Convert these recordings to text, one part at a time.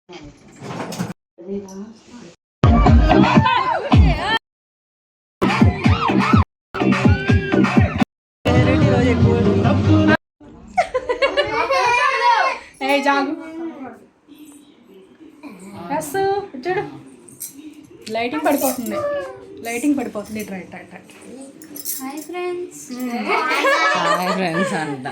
జాగు చూడు లైటింగ్ పడిపోతుంది right hi friends అంట.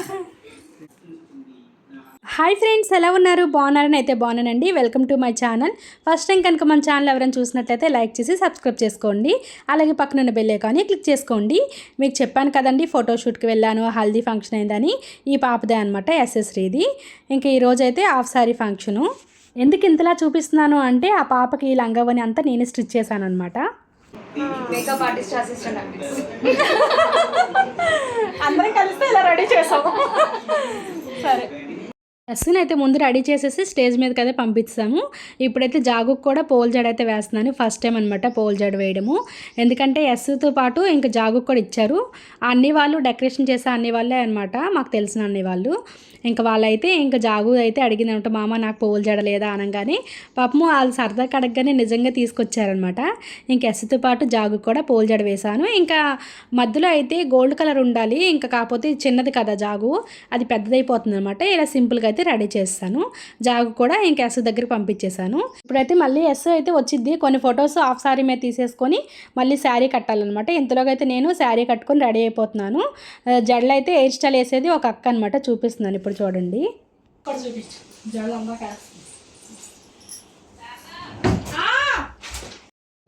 హాయ్ ఫ్రెండ్స్, ఎలా ఉన్నారు? బాగున్నారని అయితే బాగున్నానండి. Welcome to my channel. First time కనుక మన ఛానల్ ఎవరైనా చూసినట్లయితే లైక్ చేసి సబ్స్క్రైబ్ చేసుకోండి. అలాగే పక్కన ఉన్న బెల్ ఐకాన్ని క్లిక్ చేసుకోండి. మీకు చెప్పాను కదండి, ఫోటోషూట్కి వెళ్ళాను, హల్దీ ఫంక్షన్ అయిందని. ఈ పాపదే అనమాట, శ్రీది. ఇంకా ఈరోజు అయితే హాఫ్ సారీ ఫంక్షను. ఎందుకు ఇంతలా చూపిస్తున్నాను అంటే, ఆ పాపకి లంగావని అంతా నేను స్టిచ్ చేశాను అనమాట. మేకప్ ఆర్టిస్ట్ అసిస్టెంట్ అందరం కలిస్తే ఇలా రెడీ చేసాము. సరే, ఎస్సుని అయితే ముందు రెడీ చేసేసి స్టేజ్ మీదకి అయితే పంపిస్తాము. ఇప్పుడైతే జాగుకు కూడా పోల్ జడ అయితే వేస్తున్నాను. ఫస్ట్ టైం అనమాట పోల్ జడ వేయడము. ఎందుకంటే ఎస్సుతో పాటు ఇంకా జాగుకు కూడా ఇచ్చారు. అన్ని వాళ్ళు డెకరేషన్ చేసే అన్ని వాళ్ళే అనమాట, మాకు తెలిసిన అన్ని వాళ్ళు. ఇంకా వాళ్ళైతే ఇంకా జాగు అయితే అడిగిందనమాట, మామ నాకు పోల్ జడ లేదా అనగానే పాపము వాళ్ళు సరదా కడగగానే నిజంగా తీసుకొచ్చారనమాట. ఇంకా ఎస్సుతో పాటు జాగు కూడా పోల్ జడ వేశాను. ఇంకా మధ్యలో అయితే గోల్డ్ కలర్ ఉండాలి, ఇంకా కాకపోతే చిన్నది కదా జాగు, అది పెద్దదైపోతుంది అనమాట. ఇలా సింపుల్గా అయితే రెడీ చేస్తాను. జాగు కూడా ఇంకా ఎస్ దగ్గరికి పంపించేశాను. ఇప్పుడైతే మళ్ళీ ఎస్ అయితే వచ్చింది. కొన్ని ఫొటోస్ హాఫ్ శారీ మీద తీసేసుకొని మళ్ళీ శారీ కట్టాలన్నమాట. ఇంతలోకి అయితే నేను శారీ కట్టుకొని రెడీ అయిపోతున్నాను. జడలు అయితే హెయిర్ స్టైల్ వేసేది ఒక అక్క అనమాట, చూపిస్తున్నాను ఇప్పుడు చూడండి.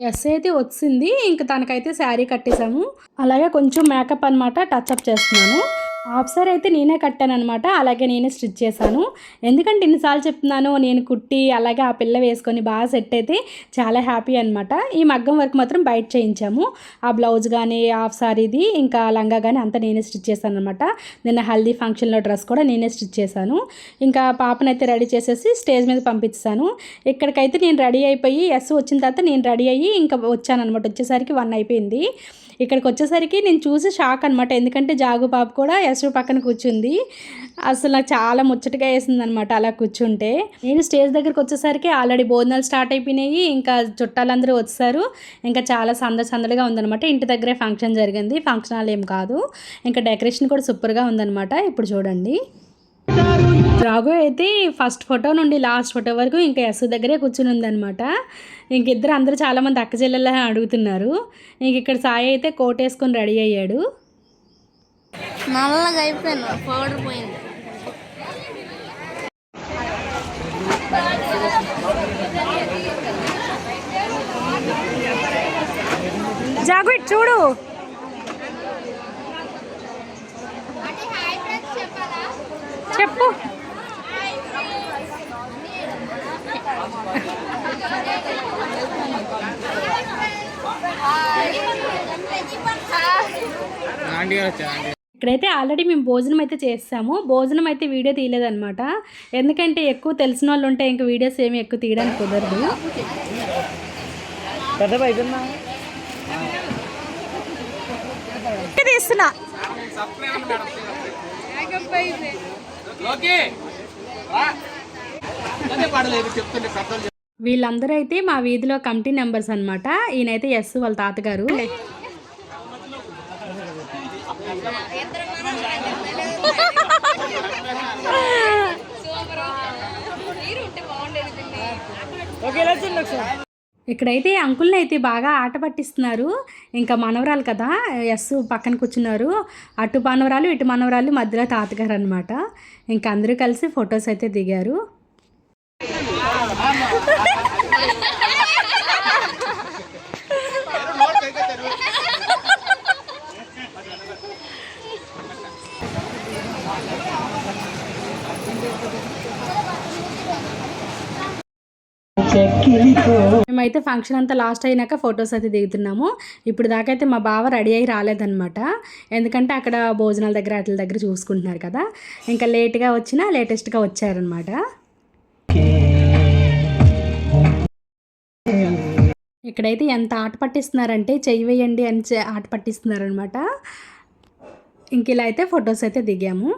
ఎస్ అయితే వచ్చింది. ఇంకా తనకైతే శారీ కట్టేసాము. అలాగే కొంచెం మేకప్ అనమాట టచ్అప్ చేస్తున్నాను. హాఫ్ సారీ అయితే నేనే కట్టాను అనమాట. అలాగే నేనే స్టిచ్ చేశాను. ఎందుకంటే ఇన్నిసార్లు చెప్తున్నాను, నేను కుట్టి అలాగే ఆ పిల్ల వేసుకొని బాగా సెట్ అయితే చాలా హ్యాపీ అనమాట. ఈ మగ్గం వర్క్ మాత్రం బయట చేయించాము. ఆ బ్లౌజ్ కానీ హాఫ్ సారీది ఇంకా లంగా కానీ అంతా నేనే స్టిచ్ చేశాను అనమాట. నిన్న హల్దీ ఫంక్షన్లో డ్రెస్ కూడా నేనే స్టిచ్ చేశాను. ఇంకా పాపనైతే రెడీ చేసేసి స్టేజ్ మీద పంపించాను. ఇక్కడికైతే నేను రెడీ అయిపోయి ఎస్ వచ్చిన తర్వాత నేను రెడీ అయ్యి ఇంకా వచ్చాను అనమాట. వచ్చేసరికి 1 అయిపోయింది. ఇక్కడికి వచ్చేసరికి నేను చూసి షాక్ అనమాట. ఎందుకంటే జాగు పాప కూడా యశు పక్కన కూర్చుంది. అసలు నాకు చాలా ముచ్చటగా వేసింది అనమాట అలా కూర్చుంటే. నేను స్టేజ్ దగ్గరికి వచ్చేసరికి ఆల్రెడీ భోజనాలు స్టార్ట్ అయిపోయినాయి. ఇంకా చుట్టాలందరూ వచ్చారు. ఇంకా చాలా సందడిగా ఉందనమాట. ఇంటి దగ్గరే ఫంక్షన్ జరిగింది, ఫంక్షన్ హాల్ ఏం కాదు. ఇంకా డెకరేషన్ కూడా సూపర్గా ఉందనమాట. ఇప్పుడు చూడండి, జాగు అయితే ఫస్ట్ ఫోటో నుండి లాస్ట్ ఫోటో వరకు ఇంకా ఎస్ దగ్గరే కూర్చుని ఉందనమాట. ఇంక ఇద్దరు అందరూ చాలామంది అక్క చెల్లెళ్ళ అడుగుతున్నారు. ఇంక ఇక్కడ సాయి అయితే కోట్ వేసుకొని రెడీ అయ్యాడు. నల్లగా అయిపోయాను, పౌడర్ పోయింది. జాగు ఇటు చూడు. చెప్పు. ఇక్కడైతే ఆల్రెడీ మేము భోజనం అయితే చేస్తాము. భోజనం అయితే వీడియో తీయలేదన్నమాట. ఎందుకంటే ఎక్కువ తెలిసిన వాళ్ళు ఉంటే ఇంకా వీడియోస్ ఏమి ఎక్కువ తీయడానికి కుదరదు. తీస్తున్నా వీళ్ళందరూ అయితే మా వీధిలో కమిటీ మెంబర్స్ అనమాట. ఈయనైతే ఎస్ వాళ్ళ తాతగారు. ఇక్కడైతే అంకుల్ని అయితే బాగా ఆట పట్టిస్తున్నారు. ఇంకా మనవరాలు కదా, ఎస్ పక్కన కూర్చున్నారు. అటు మనవరాలు ఇటు మనవరాలు, మధ్యలో తాతగారు అనమాట. ఇంకా అందరూ కలిసి ఫొటోస్ అయితే దిగారు. మేమైతే ఫంక్షన్ అంతా లాస్ట్ అయినాక ఫొటోస్ అయితే దిగుతున్నాము. ఇప్పుడు దాకా అయితే మా బావ రెడీ అయ్యి రాలేదనమాట. ఎందుకంటే అక్కడ భోజనాల దగ్గర వాటి దగ్గర చూసుకుంటున్నారు కదా. ఇంకా లేట్గా వచ్చినా లేటెస్ట్గా వచ్చారనమాట. ఇక్కడైతే ఎంత ఆట పట్టిస్తున్నారంటే చెయ్యి వేయండి అని ఆట పట్టిస్తున్నారనమాట. ఇంక ఇలా అయితే ఫొటోస్ అయితే దిగాము.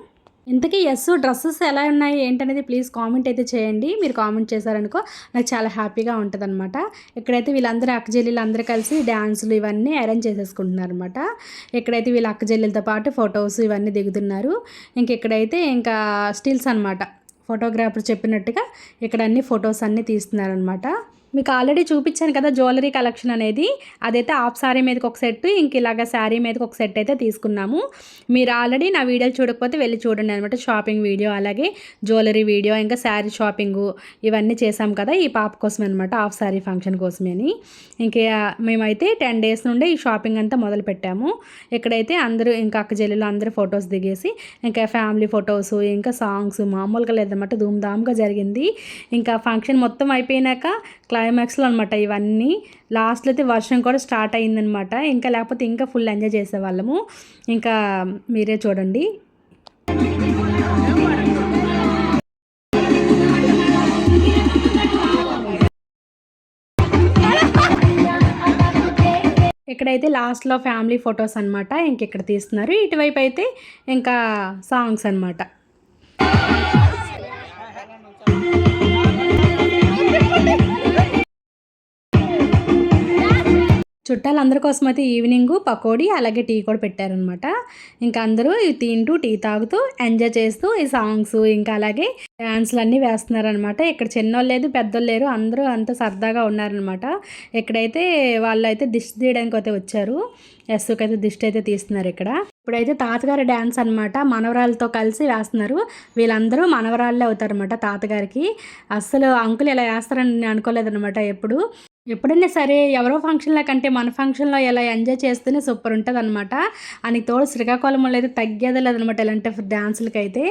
ఇంతకీ డ్రెస్సెస్ ఎలా ఉన్నాయి ఏంటనేది ప్లీజ్ కామెంట్ అయితే చేయండి. మీరు కామెంట్ చేశారనుకో నాకు చాలా హ్యాపీగా ఉంటుందన్నమాట. ఇక్కడైతే వీళ్ళందరూ అక్క చెల్లెలు అందరూ కలిసి డ్యాన్సులు ఇవన్నీ అరేంజ్ చేసేసుకుంటున్నారు అనమాట. ఇక్కడైతే వీళ్ళ అక్క చెల్లెలతో పాటు ఫొటోస్ ఇవన్నీ దిగుతున్నారు. ఇక్కడైతే ఇంకా స్టిల్స్ అనమాట. ఫోటోగ్రాఫర్ చెప్పినట్టుగా ఇక్కడ అన్ని ఫొటోస్ అన్నీ తీస్తున్నారనమాట. మీకు ఆల్రెడీ చూపించాను కదా జ్యువెలరీ కలెక్షన్ అనేది. అదైతే హాఫ్ శారీ మీదకి ఒక సెట్, ఇలాగ శారీ మీదకి ఒక సెట్ అయితే తీసుకున్నాము. మీరు ఆల్రెడీ నా వీడియోలు చూడకపోతే వెళ్ళి చూడండి అనమాట. షాపింగ్ వీడియో, అలాగే జ్యువెలరీ వీడియో, ఇంకా శారీ షాపింగు ఇవన్నీ చేసాం కదా ఈ పాప కోసమే అనమాట, హాఫ్ శారీ ఫంక్షన్ కోసమని. మేమైతే 10 days నుండే ఈ షాపింగ్ అంతా మొదలు పెట్టాము. ఇక్కడైతే అందరూ ఇంకా అక్క చెల్లెలు అందరూ ఫొటోస్ దిగేసి ఇంకా ఫ్యామిలీ ఫొటోస్, ఇంకా సాంగ్స్ మామూలుగా లేదన్నమాట, ధూమ్ధామ్గా జరిగింది. ఇంకా ఫంక్షన్ మొత్తం అయిపోయినాక క్లైమాక్స్లో అనమాట ఇవన్నీ. లాస్ట్లో అయితే వర్షం కూడా స్టార్ట్ అయిందనమాట. ఇంకా లేకపోతే ఇంకా ఫుల్ ఎంజాయ్ చేసేవాళ్ళము. ఇంకా మీరే చూడండి. ఇక్కడైతే లాస్ట్లో ఫ్యామిలీ ఫొటోస్ అనమాట. ఇక్కడ తీస్తున్నారు. ఇటువైపు అయితే ఇంకా సాంగ్స్ అనమాట. చుట్టాలందరి కోసం అయితే ఈవినింగ్ పకోడీ అలాగే టీ కూడా పెట్టారనమాట. ఇంకా అందరూ తింటూ టీ తాగుతూ ఎంజాయ్ చేస్తూ ఈ సాంగ్స్ ఇంకా అలాగే డ్యాన్స్లు అన్నీ వేస్తున్నారనమాట. ఇక్కడ చిన్నోళ్ళు లేదు పెద్దోళ్ళు లేరు, అందరూ అంత సరదాగా ఉన్నారనమాట. ఇక్కడైతే వాళ్ళు అయితే దిష్టి తీయడానికి అయితే వచ్చారు. యస్సుకి అయితే దిష్టి అయితే తీస్తున్నారు ఇక్కడ. ఇప్పుడైతే తాతగారి డ్యాన్స్ అనమాట, మనవరాలతో కలిసి వేస్తున్నారు. వీళ్ళందరూ మనవరాళ్ళే అవుతారనమాట తాతగారికి. అస్సలు అంకుల్ ఇలా వేస్తారని నేను అనుకోలేదనమాట. ఎప్పుడైనా సరే ఎవరో ఫంక్షన్ల కంటే మన ఫంక్షన్లో ఎలా ఎంజాయ్ చేస్తేనే సూపర్ ఉంటుంది అనమాట. అని తోడు శ్రీకాకుళంలో అయితే తగ్గేదే లేదనమాట ఇలాంటి డ్యాన్సులకి అయితే.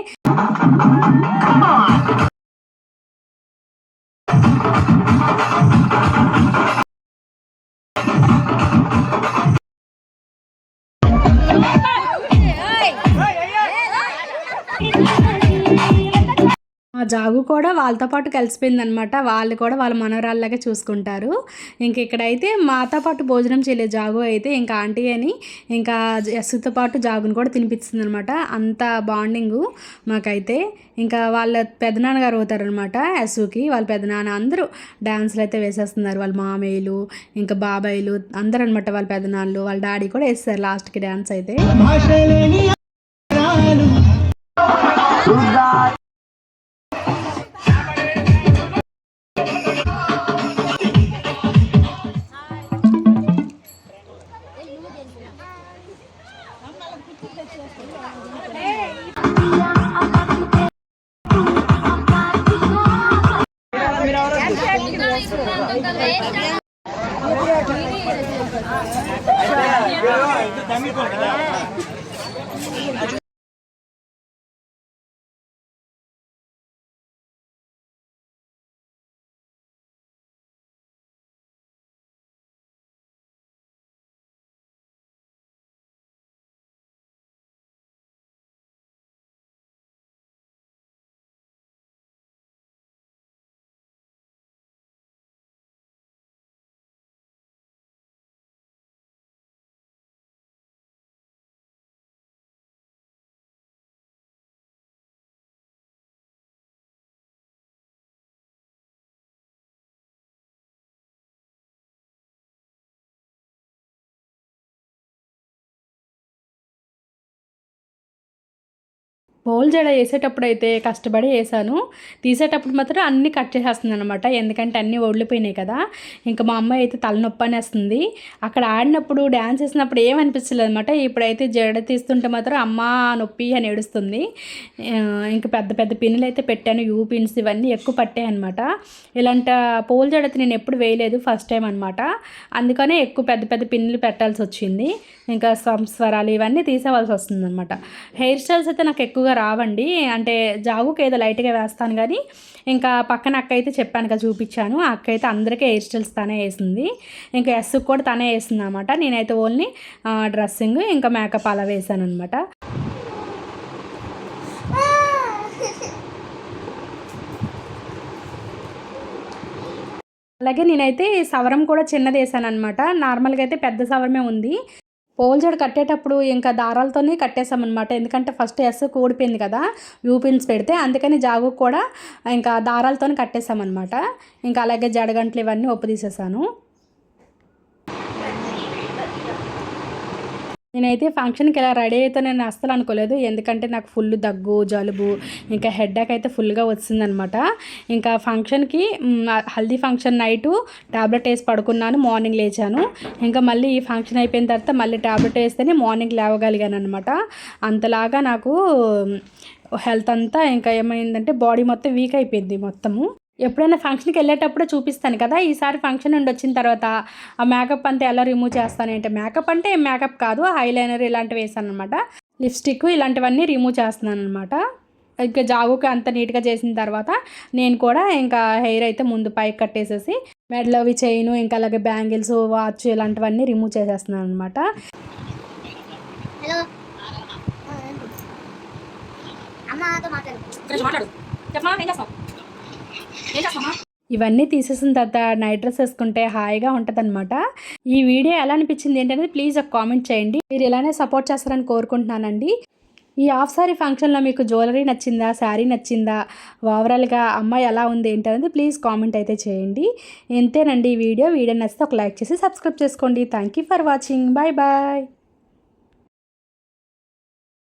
ఆ జాగు కూడా వాళ్ళతో పాటు కలిసిపోయిందనమాట. వాళ్ళు కూడా వాళ్ళ మనవరాళ్ళలాగా చూసుకుంటారు. ఇక్కడైతే మాతో పాటు భోజనం చేయలేదు జాగు అయితే. ఇంకా ఆంటీ అని ఇంకా యస్సుతో పాటు జాగుని కూడా తినిపిస్తుంది అనమాట. అంత బాండింగు మాకైతే. ఇంకా వాళ్ళ పెదనాన్నగారు అవుతారనమాట యస్సుకి. వాళ్ళ పెదనాన్న అందరూ డ్యాన్సులు అయితే వేసేస్తున్నారు. వాళ్ళ మామయ్యలు ఇంకా బాబాయిలు అందరూ అనమాట. వాళ్ళ పెదనాన్నలు వాళ్ళ డాడీ కూడా వేస్తారు లాస్ట్కి డ్యాన్స్ అయితే. పోల్ జడ వేసేటప్పుడు అయితే కష్టపడి వేసాను. తీసేటప్పుడు మాత్రం అన్నీ కట్ చేసేస్తుంది అనమాట. ఎందుకంటే అన్నీ ఒడిలిపోయినాయి కదా. ఇంకా మా అమ్మాయి అయితే తలనొప్పి అనేస్తుంది. అక్కడ ఆడినప్పుడు డ్యాన్స్ వేసినప్పుడు ఏమనిపించలేదు అనమాట. ఇప్పుడైతే జడ తీస్తుంటే మాత్రం అమ్మ నొప్పి అని ఏడుస్తుంది. ఇంకా పెద్ద పెద్ద పిన్నులు అయితే పెట్టాను. యూ పిన్స్ ఇవన్నీ ఎక్కువ పట్టాయి అనమాట. ఇలాంటి పోల్ జడ అయితే నేను ఎప్పుడు వేయలేదు, ఫస్ట్ టైం అనమాట. అందుకనే ఎక్కువ పెద్ద పెద్ద పిన్నులు పెట్టాల్సి వచ్చింది. ఇంకా సంస్వరాలు ఇవన్నీ తీసేవాల్సి వస్తుంది అనమాట. హెయిర్ స్టైల్స్ అయితే నాకు ఎక్కువగా రావండి. అంటే జాగుకి ఏదో లైట్గా వేస్తాను కానీ ఇంకా పక్కన అక్క అయితే చెప్పాను కదా, చూపించాను. ఆ అక్క అయితే అందరికీ హెయిర్ స్టైల్స్ తనే వేసింది. ఇంకా ఎస్కి కూడా తనే వేసింది అనమాట. నేనైతే ఓన్లీ డ్రెస్సింగ్ ఇంకా మేకప్ అలా వేసాను అనమాట. అలాగే నేనైతే సవరం కూడా చిన్నది వేసాను అనమాట. నార్మల్గా అయితే పెద్ద సవరమే ఉంది. పోల్ జడ కట్టేటప్పుడు ఇంకా దారాలతోనే కట్టేసామన్నమాట. ఎందుకంటే ఫస్ట్ ఎస్కు ఊడిపోయింది కదా యూ పిన్స్ పెడితే, అందుకని జాగు కూడా ఇంకా దారాలతోనే కట్టేసామన్నమాట. ఇంకా అలాగే జడగంటలు ఇవన్నీ తీసేసాను. నేనైతే ఫంక్షన్కి ఇలా రెడీ అయితే నేను అస్సలు అనుకోలేదు. ఎందుకంటే నాకు ఫుల్ దగ్గు జలుబు ఇంకా హెడ్ఏక్ అయితే ఫుల్గా వచ్చిందనమాట. ఇంకా ఫంక్షన్కి హల్దీ ఫంక్షన్ నైటు ట్యాబ్లెట్ వేసి పడుకున్నాను, మార్నింగ్ లేచాను. ఇంకా మళ్ళీ ఈ ఫంక్షన్ అయిపోయిన తర్వాత మళ్ళీ ట్యాబ్లెట్ వేస్తేనే మార్నింగ్ లేవగలిగాను అనమాట. అంతలాగా నాకు హెల్త్ అంతా ఇంకా ఏమైందంటే బాడీ మొత్తం వీక్ అయిపోయింది మొత్తము. ఎప్పుడైనా ఫంక్షన్కి వెళ్ళేటప్పుడే చూపిస్తాను కదా. ఈసారి ఫంక్షన్ నుండి వచ్చిన తర్వాత ఆ మేకప్ అంతా ఎలా రిమూవ్ చేస్తానంటే, మేకప్ అంటే మేకప్ కాదు, ఐలైనర్ ఇలాంటివి వేసాను అనమాట. లిప్స్టిక్ ఇలాంటివన్నీ రిమూవ్ చేస్తున్నాను అనమాట. ఇంకా జాగుకి అంత నీట్గా చేసిన తర్వాత నేను కూడా ఇంకా హెయిర్ అయితే ముందు పైకి కట్టేసేసి మెడలో అవి చైను ఇంకా అలాగే బ్యాంగిల్స్ వాచ్ ఇలాంటివన్నీ రిమూవ్ చేసేస్తున్నాను అనమాట. ఇవన్నీ తీసేసిన తర్వాత నైట్ డ్రెస్ వేసుకుంటే హాయిగా ఉంటుందన్నమాట. ఈ వీడియో ఎలా అనిపించింది ఏంటనేది ప్లీజ్ ఒక కామెంట్ చేయండి. మీరు ఇలానే సపోర్ట్ చేస్తారని కోరుకుంటున్నానండి. ఈ హాఫ్ సారీ ఫంక్షన్లో మీకు జ్యువెలరీ నచ్చిందా, శారీ నచ్చిందా, ఓవరాల్గా అమ్మాయి ఎలా ఉంది ఏంటనేది ప్లీజ్ కామెంట్ అయితే చేయండి. ఇంతేనండి ఈ వీడియో నచ్చితే ఒక లైక్ చేసి సబ్స్క్రైబ్ చేసుకోండి. Thank you for watching. Bye bye.